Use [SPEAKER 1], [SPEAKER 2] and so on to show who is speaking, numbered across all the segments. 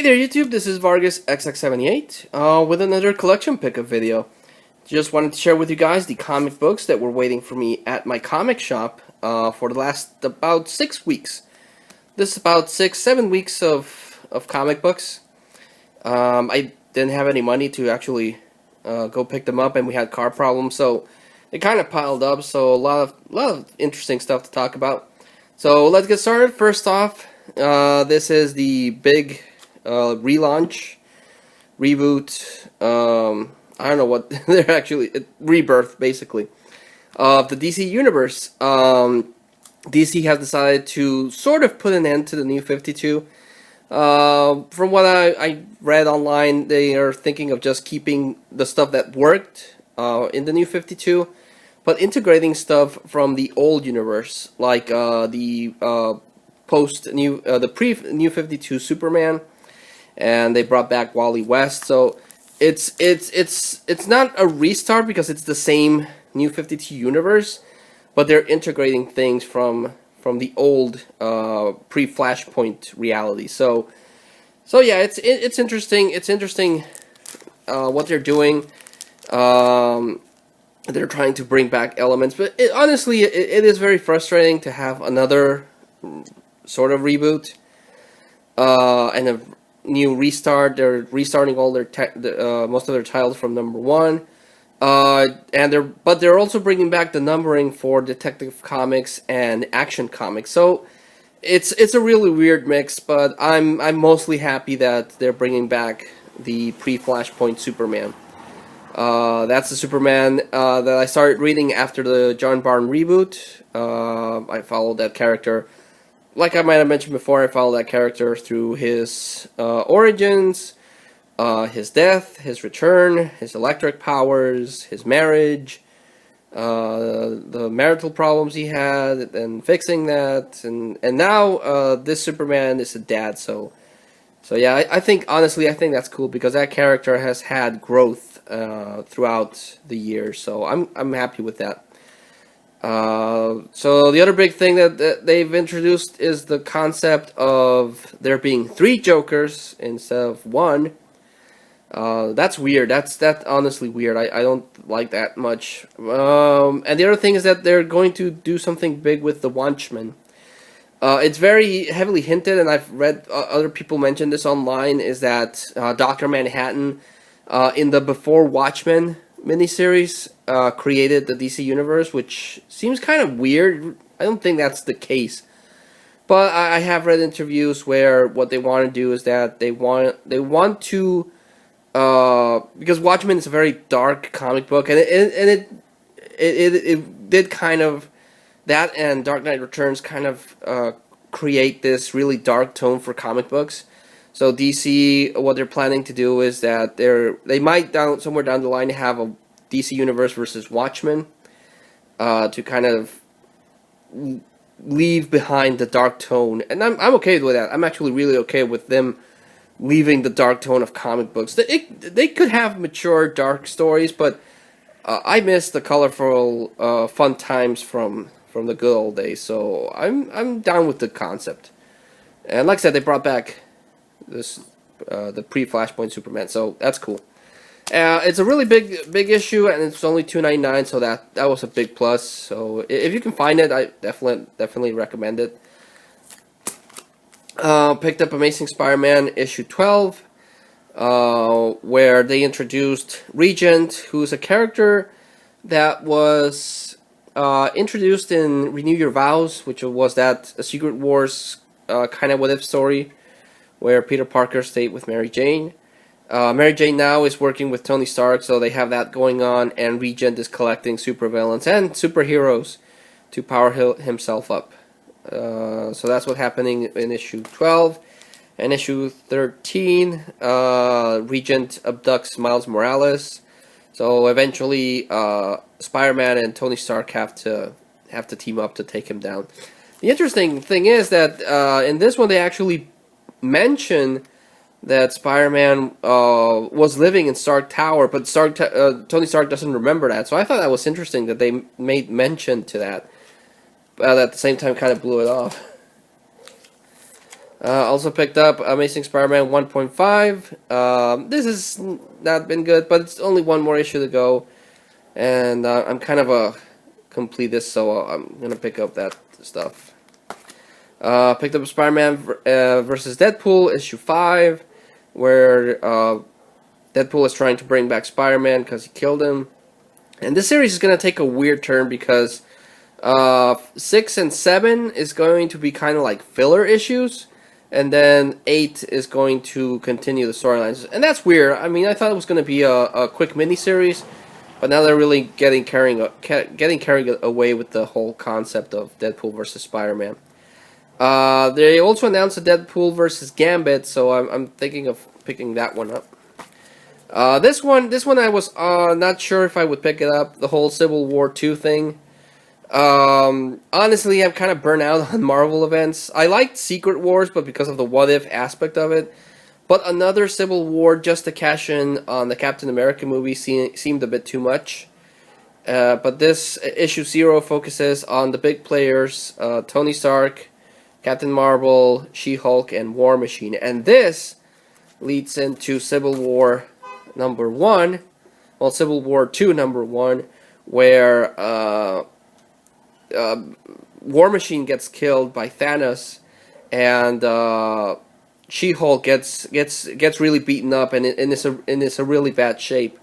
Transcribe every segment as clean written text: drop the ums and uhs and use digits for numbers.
[SPEAKER 1] there YouTube, this is Vargas XX78 with another collection pickup video. Just wanted to share with you guys the comic books that were waiting for me at my comic shop for the last about 6 weeks. This is about 6-7 weeks of comic books. I didn't have any money to actually go pick them up, and we had car problems, so it kind of piled up, so a lot of interesting stuff to talk about. So let's get started. First off, this is the big relaunch, reboot, I don't know what they're actually, rebirth basically, of the DC Universe. DC has decided to sort of put an end to the New 52. From what I read online, they are thinking of just keeping the stuff that worked in the New 52, but integrating stuff from the old universe, like the pre-New 52 Superman, and they brought back Wally West. So it's not a restart because it's the same New 52 universe, but they're integrating things from the old pre-Flashpoint reality. So yeah, it's interesting. It's interesting what they're doing. They're trying to bring back elements, but honestly, it is very frustrating to have another sort of reboot and a new restart. They're restarting all their most of their titles from #1, but they're also bringing back the numbering for Detective Comics and Action Comics. So it's a really weird mix, but I'm mostly happy that they're bringing back the pre-Flashpoint Superman. That's the Superman that I started reading after the John Byrne reboot. I followed that character. Like I might have mentioned before, I followed that character through his origins, his death, his return, his electric powers, his marriage, the marital problems he had, and fixing that, and now this Superman is a dad. So yeah, I think honestly, I think that's cool because that character has had growth throughout the years. So I'm happy with that. So the other big thing that they've introduced is the concept of there being 3 Jokers instead of 1. That's weird. That's honestly weird. I don't like that much. And the other thing is that they're going to do something big with the Watchmen. It's very heavily hinted, and I've read other people mention this online, is that Dr. Manhattan in the Before Watchmen miniseries created the DC Universe, which seems kind of weird. I don't think that's the case, but I have read interviews where what they want to do is that they want to because Watchmen is a very dark comic book, and it did kind of that, and Dark Knight Returns kind of create this really dark tone for comic books. So DC, what they're planning to do is that they might somewhere down the line have a DC Universe versus Watchmen to kind of leave behind the dark tone, and I'm okay with that. I'm actually really okay with them leaving the dark tone of comic books. They could have mature dark stories, but I miss the colorful fun times from the good old days. So I'm down with the concept. And like I said, they brought back the pre-Flashpoint Superman, so that's cool. It's a really big issue, and it's only $2.99, so that was a big plus. So if you can find it, I definitely recommend it. Picked up Amazing Spider-Man issue 12, where they introduced Regent, who's a character that was introduced in Renew Your Vows, which was a Secret Wars kind of what-if story, where Peter Parker stayed with Mary Jane. Mary Jane now is working with Tony Stark, so they have that going on, and Regent is collecting supervillains and superheroes to power himself up. So that's what's happening in issue 12. And issue 13, Regent abducts Miles Morales. So eventually, Spider-Man and Tony Stark have to team up to take him down. The interesting thing is that in this one, they actually mention that Spider-Man was living in Stark Tower, but Tony Stark doesn't remember that. So I thought that was interesting that they made mention to that, but at the same time kind of blew it off. Also picked up Amazing Spider-Man 1.5. This has not been good, but it's only one more issue to go, and I'm kind of a completist, so I'm gonna pick up that stuff. Picked up Spider-Man versus Deadpool issue 5, where Deadpool is trying to bring back Spider-Man because he killed him, and this series is gonna take a weird turn because 6 and 7 is going to be kind of like filler issues. And then 8 is going to continue the storylines. And that's weird. I mean, I thought it was going to be a quick mini-series, but now they're really getting carried away with the whole concept of Deadpool versus Spider-Man. They also announced a Deadpool versus Gambit, so I'm thinking of picking that one up. This one I was not sure if I would pick it up, the whole Civil War 2 thing. Honestly, I'm kind of burnt out on Marvel events. I liked Secret Wars, but because of the what if aspect of it. But another Civil War just to cash in on the Captain America movie seemed a bit too much. But this issue 0 focuses on the big players, Tony Stark, Captain Marvel, She-Hulk, and War Machine. And this leads into Civil War number 1, well, Civil War 2 number 1, where War Machine gets killed by Thanos, and She-Hulk gets really beaten up, and it's a really bad shape.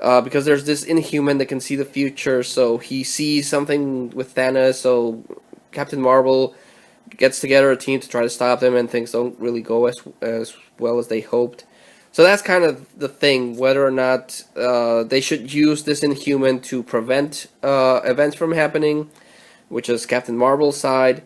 [SPEAKER 1] Because there's this Inhuman that can see the future, so he sees something with Thanos. So Captain Marvel gets together a team to try to stop them, and things don't really go as well as they hoped. So that's kind of the thing, whether or not they should use this Inhuman to prevent events from happening, which is Captain Marvel's side,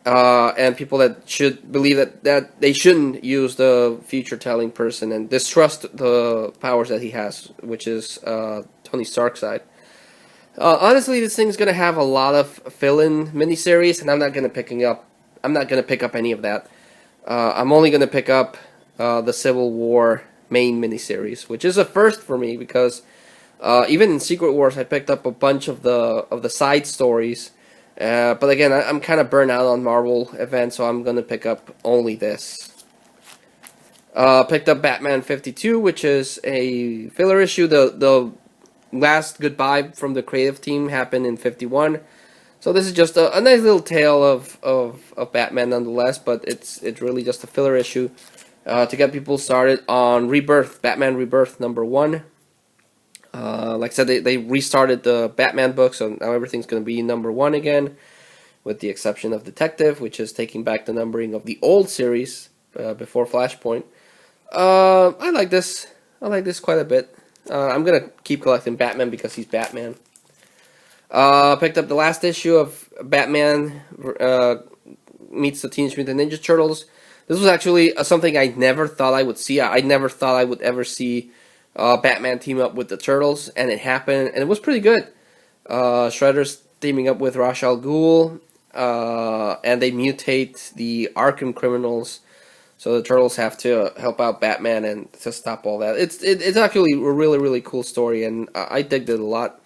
[SPEAKER 1] and people that should believe that they shouldn't use the future-telling person and distrust the powers that he has, which is Tony Stark's side. Honestly, this thing's gonna have a lot of fill-in miniseries, and I'm not gonna pick up any of that. I'm only gonna pick up the Civil War main miniseries, which is a first for me because even in Secret Wars, I picked up a bunch of the side stories. But again, I'm kind of burnt out on Marvel events, so I'm going to pick up only this. Picked up Batman 52, which is a filler issue. The last goodbye from the creative team happened in 51. So this is just a nice little tale of Batman nonetheless, but it's really just a filler issue to get people started on Rebirth, Batman Rebirth number 1. Like I said, they restarted the Batman book, so now everything's going to be number 1 again, with the exception of Detective, which is taking back the numbering of the old series before Flashpoint. I like this. I like this quite a bit. I'm going to keep collecting Batman because he's Batman. Picked up the last issue of Batman meets the Teenage Mutant Ninja Turtles. This was actually something I never thought I would see. I never thought I would ever see Batman team up with the Turtles, and it happened, and it was pretty good. Shredder's teaming up with Ra's al Ghul, and they mutate the Arkham criminals, so the Turtles have to help out Batman and to stop all that. It's actually a really cool story, and I digged it a lot.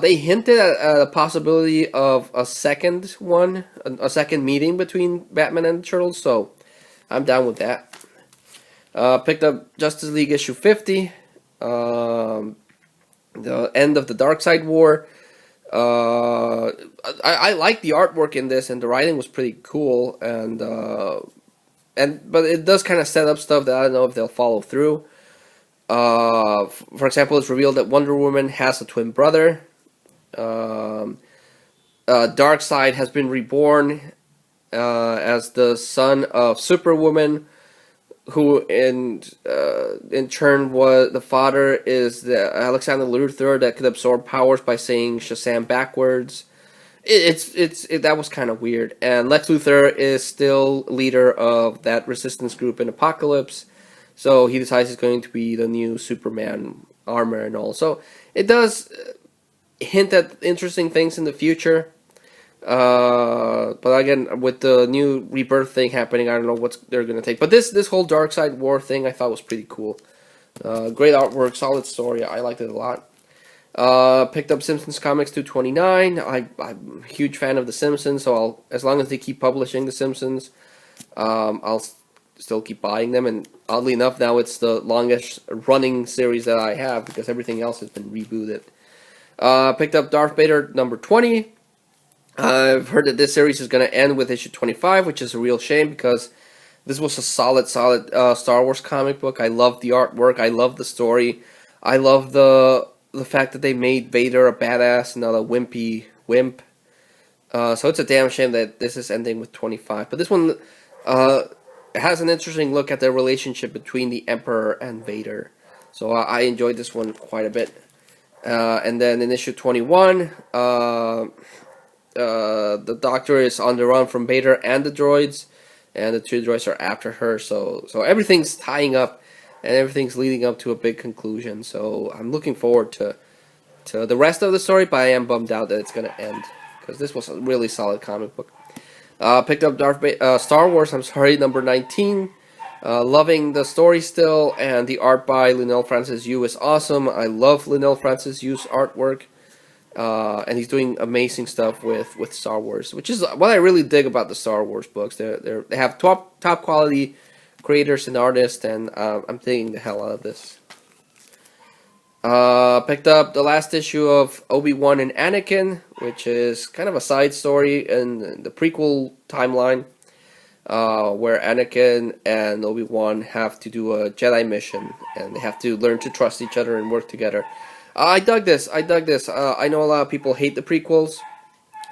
[SPEAKER 1] They hinted at a possibility of a second one, a second meeting between Batman and the Turtles, so I'm down with that. Picked up Justice League issue 50, the end of the Darkseid War. I like the artwork in this, and the writing was pretty cool, but it does kind of set up stuff that I don't know if they'll follow through. For example, it's revealed that Wonder Woman has a twin brother. Darkseid has been reborn as the son of Superwoman, who in turn was the father is the Alexander Luthor that could absorb powers by saying Shazam backwards. That was kind of weird. And Lex Luthor is still leader of that resistance group in Apocalypse, so he decides he's going to be the new Superman armor and all. So it does hint at interesting things in the future. But again, with the new Rebirth thing happening, I don't know what they're going to take. But this whole Darkseid War thing I thought was pretty cool. Great artwork, solid story. I liked it a lot. Picked up Simpsons Comics 229. I'm a huge fan of The Simpsons, so as long as they keep publishing The Simpsons, I'll still keep buying them, and oddly enough, now it's the longest running series that I have because everything else has been rebooted. Picked up Darth Vader number 20. I've heard that this series is going to end with issue 25, which is a real shame because this was a solid Star Wars comic book. I love the artwork. I love the story. I love the fact that they made Vader a badass, not a wimpy wimp. So it's a damn shame that this is ending with 25. But this one has an interesting look at the relationship between the Emperor and Vader. So I enjoyed this one quite a bit. And then in issue 21, the Doctor is on the run from Vader and the droids, and the two droids are after her. So everything's tying up, and everything's leading up to a big conclusion. So I'm looking forward to the rest of the story, but I am bummed out that it's going to end because this was a really solid comic book. Picked up Star Wars. Number 19. Loving the story still, and the art by Lionel Francis Yu is awesome. I love Lionel Francis Yu's artwork. And he's doing amazing stuff with Star Wars, which is what I really dig about the Star Wars books. They have top quality creators and artists, and I'm digging the hell out of this. Picked up the last issue of Obi-Wan and Anakin, which is kind of a side story in the prequel timeline, where Anakin and Obi-Wan have to do a Jedi mission, and they have to learn to trust each other and work together. I dug this. I know a lot of people hate the prequels.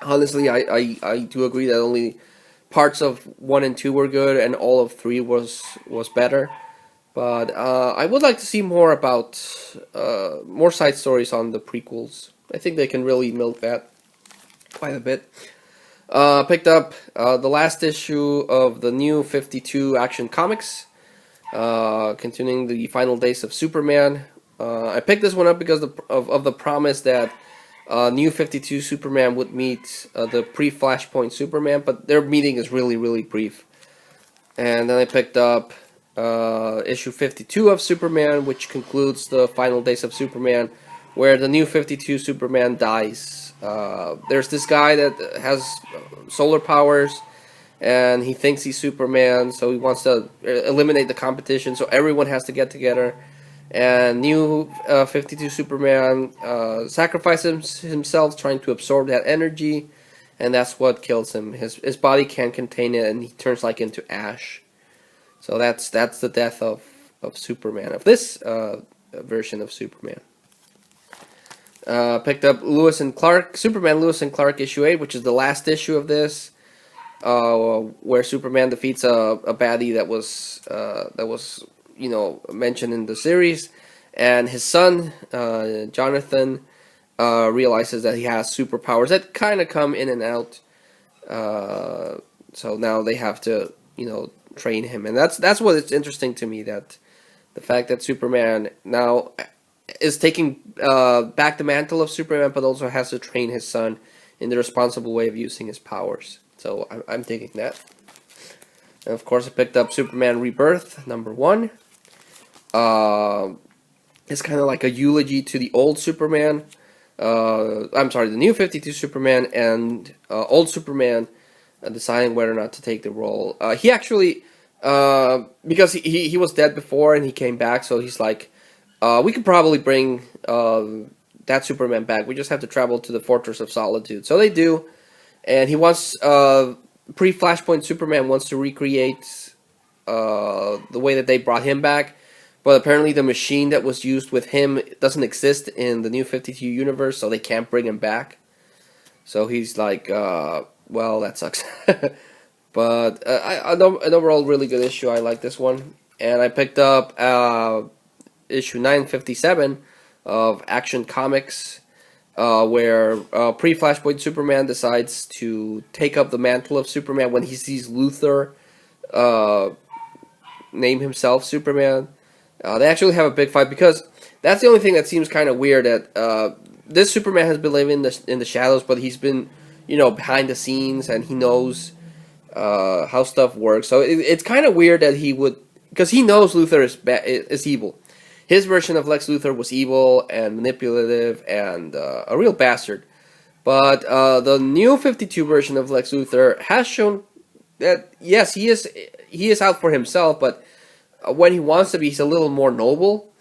[SPEAKER 1] Honestly, I do agree that only parts of 1 and 2 were good, and all of 3 was better. But I would like to see more about more side stories on the prequels. I think they can really milk that quite a bit. Picked up the last issue of the new 52 Action Comics, continuing the final days of Superman. I picked this one up because of the promise that New 52 Superman would meet the pre-Flashpoint Superman, but their meeting is really, really brief. And then I picked up issue 52 of Superman, which concludes the final days of Superman, where the New 52 Superman dies. There's this guy that has solar powers, and he thinks he's Superman, so he wants to eliminate the competition, so everyone has to get together. And New 52 Superman sacrifices himself trying to absorb that energy, and that's what kills him. His body can't contain it, and he turns like into ash. So that's the death of Superman, of this version of Superman. Picked up Lewis and Clark, Superman Lewis and Clark issue 8, which is the last issue of this, where Superman defeats a baddie that was mentioned in the series, and his son Jonathan realizes that he has superpowers that kind of come in and out. So now they have to train him, and that's what is interesting to me, that the fact that Superman now is taking back the mantle of Superman, but also has to train his son in the responsible way of using his powers. So I'm taking that. And of course I picked up Superman Rebirth number 1. It's kind of like a eulogy to the old Superman. The New 52 Superman and old Superman deciding whether or not to take the role. He actually, because he was dead before and he came back, so he's like, we could probably bring that Superman back. We just have to travel to the Fortress of Solitude. So they do, and he wants, pre-Flashpoint Superman wants to recreate the way that they brought him back. But apparently the machine that was used with him doesn't exist in the New 52 universe, so they can't bring him back. So he's like, well, that sucks. But an overall really good issue. I like this one. And I picked up issue 957 of Action Comics, where pre-Flashpoint Superman decides to take up the mantle of Superman when he sees Luthor name himself Superman. They actually have a big fight, because that's the only thing that seems kind of weird, that this Superman has been living in the shadows, but he's been, behind the scenes, and he knows how stuff works. So it's kind of weird that he would, because he knows Luthor is evil. His version of Lex Luthor was evil and manipulative and a real bastard. But the New 52 version of Lex Luthor has shown that yes, he is out for himself, but when he wants to be, he's a little more noble.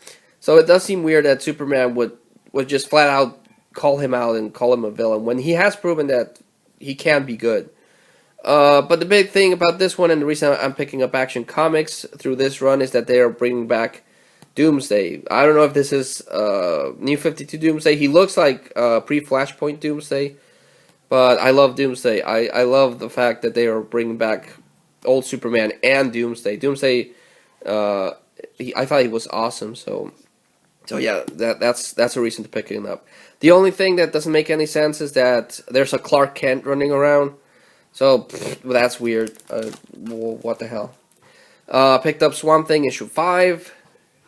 [SPEAKER 1] So it does seem weird that Superman would just flat out call him out and call him a villain when he has proven that he can be good. But the big thing about this one, and the reason I'm picking up Action Comics through this run, is that they are bringing back Doomsday. I don't know if this is New 52 Doomsday. He looks like pre-Flashpoint Doomsday, but I love Doomsday. I love the fact that they are bringing back old Superman and Doomsday. Doomsday, I thought he was awesome. So yeah, that's a reason to pick him up. The only thing that doesn't make any sense is that there's a Clark Kent running around. So that's weird. What the hell? Picked up Swamp Thing issue 5.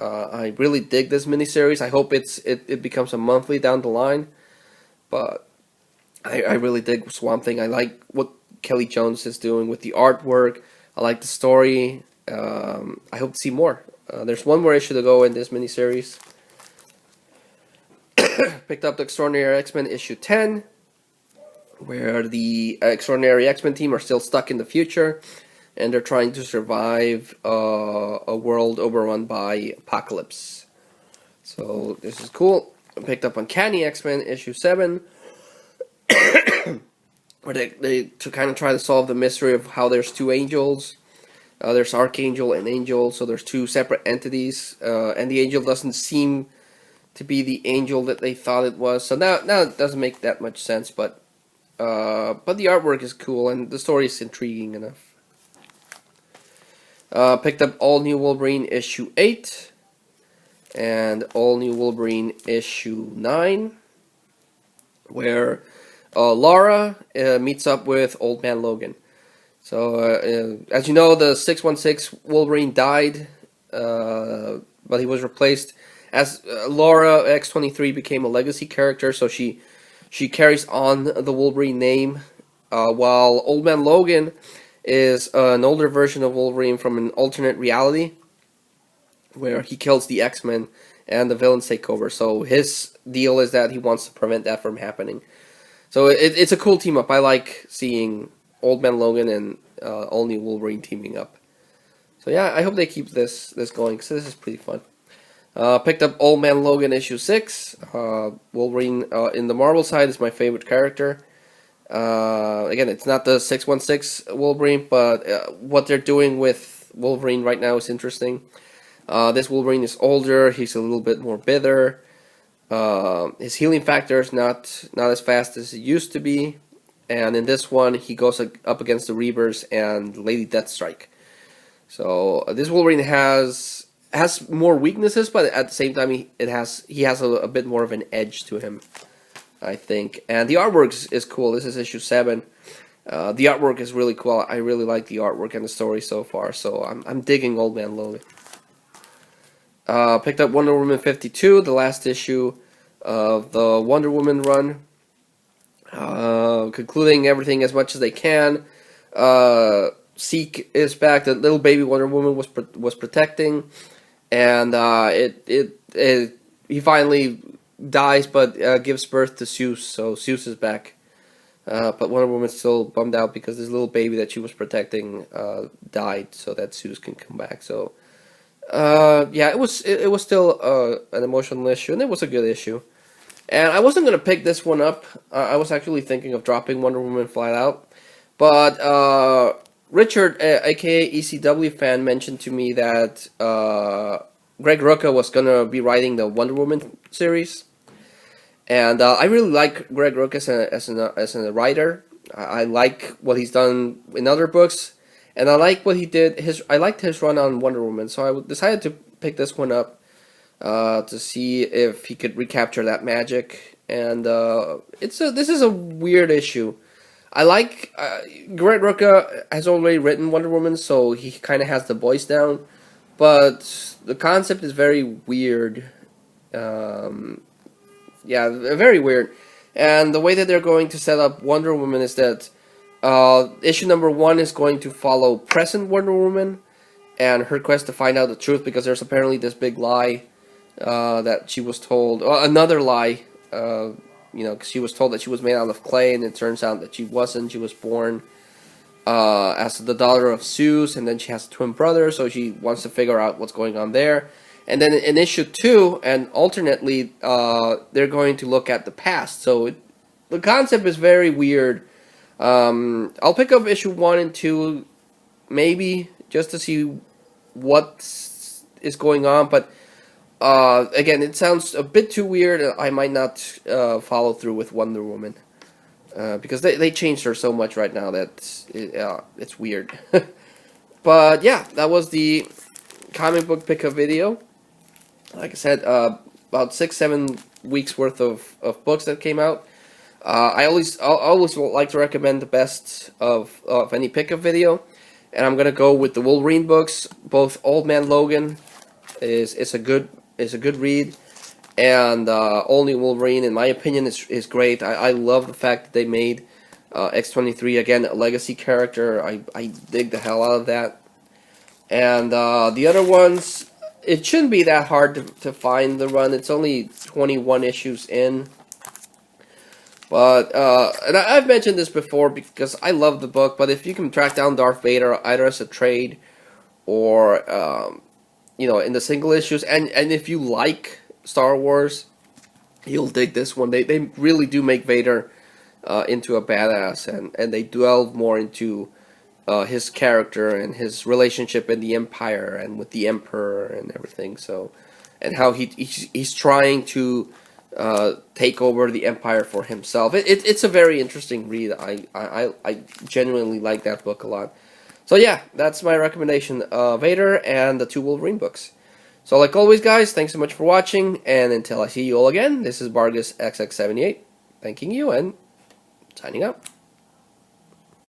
[SPEAKER 1] I really dig this miniseries. I hope it becomes a monthly down the line. But I really dig Swamp Thing. I like what Kelly Jones is doing with the artwork. I like the story. I hope to see more. There's one more issue to go in this miniseries. Picked up the Extraordinary X-Men issue 10, where the Extraordinary X-Men team are still stuck in the future, and they're trying to survive a world overrun by Apocalypse. So this is cool. I picked up Uncanny X-Men issue 7, where they to kind of try to solve the mystery of how there's two angels. There's Archangel and Angel, so there's two separate entities, and the angel doesn't seem to be the angel that they thought it was. So now it doesn't make that much sense, but the artwork is cool and the story is intriguing enough. Picked up All New Wolverine issue 8 and All New Wolverine issue 9, where Laura meets up with Old Man Logan. So as you know, the 616 Wolverine died, but he was replaced as Laura X-23 became a legacy character, so she carries on the Wolverine name, while Old Man Logan is an older version of Wolverine from an alternate reality where he kills the X-Men and the villains take over. So his deal is that he wants to prevent that from happening. So it's a cool team up. I like seeing Old Man Logan and All New Wolverine teaming up. So yeah, I hope they keep this going, because this is pretty fun. Picked up Old Man Logan issue 6. Wolverine in the Marvel side is my favorite character. Again, it's not the 616 Wolverine, but what they're doing with Wolverine right now is interesting. This Wolverine is older. He's a little bit more bitter. His healing factor is not as fast as it used to be. And in this one, he goes up against the Reavers and Lady Deathstrike. So this Wolverine has more weaknesses, but at the same time, he has a bit more of an edge to him, I think. And the artwork is cool. This is issue 7. The artwork is really cool. I really like the artwork and the story so far. So I'm digging Old Man Logan. Picked up Wonder Woman 52, the last issue of the Wonder Woman run. Concluding everything as much as they can. Seek is back. The little baby Wonder Woman was protecting, and he finally dies, but gives birth to Zeus. So Zeus is back, but Wonder Woman's still bummed out because this little baby that she was protecting died, so that Zeus can come back. So yeah, it was still an emotional issue, and it was a good issue. And I wasn't going to pick this one up. I was actually thinking of dropping Wonder Woman flat out. But Richard, a.k.a. ECW fan, mentioned to me that Greg Rucka was going to be writing the Wonder Woman series. And I really like Greg Rucka as a writer. I like what he's done in other books. And I like what he did. I liked his run on Wonder Woman. So I decided to pick this one up. To see if he could recapture that magic, and this is a weird issue. I like Grant Rucka has already written Wonder Woman, so he kind of has the voice down, but the concept is very weird. Yeah, very weird. And the way that they're going to set up Wonder Woman is that issue number 1 is going to follow present Wonder Woman and her quest to find out the truth, because there's apparently this big lie. That she was told, another lie, because she was told that she was made out of clay, and it turns out that she wasn't. She was born as the daughter of Zeus, and then she has a twin brother, so she wants to figure out what's going on there. And then in issue 2, and alternately, they're going to look at the past. So the concept is very weird. I'll pick up issue 1 and 2, maybe, just to see what is going on. But again, it sounds a bit too weird. I might not follow through with Wonder Woman. Because they changed her so much right now that it's weird. But yeah, that was the comic book pickup video. Like I said, about 6-7 weeks worth of books that came out. I always like to recommend the best of any pickup video, and I'm gonna go with the Wolverine books. Both Old Man Logan is a good read, and All New Wolverine, in my opinion, is great. I love the fact that they made X-23 again a legacy character. I dig the hell out of that. And the other ones, it shouldn't be that hard to find the run. It's only 21 issues in. But, and I've mentioned this before because I love the book, but if you can track down Darth Vader either as a trade or, you know, in the single issues, and if you like Star Wars, you'll dig this one. They really do make Vader into a badass, and they delve more into his character and his relationship in the Empire and with the Emperor and everything. So, and how he's trying to take over the Empire for himself. It's a very interesting read. I genuinely like that book a lot. So yeah, that's my recommendation: Vader and the 2 Wolverine books. So like always, guys, thanks so much for watching, and until I see you all again, this is Bargus XX78, thanking you and signing out.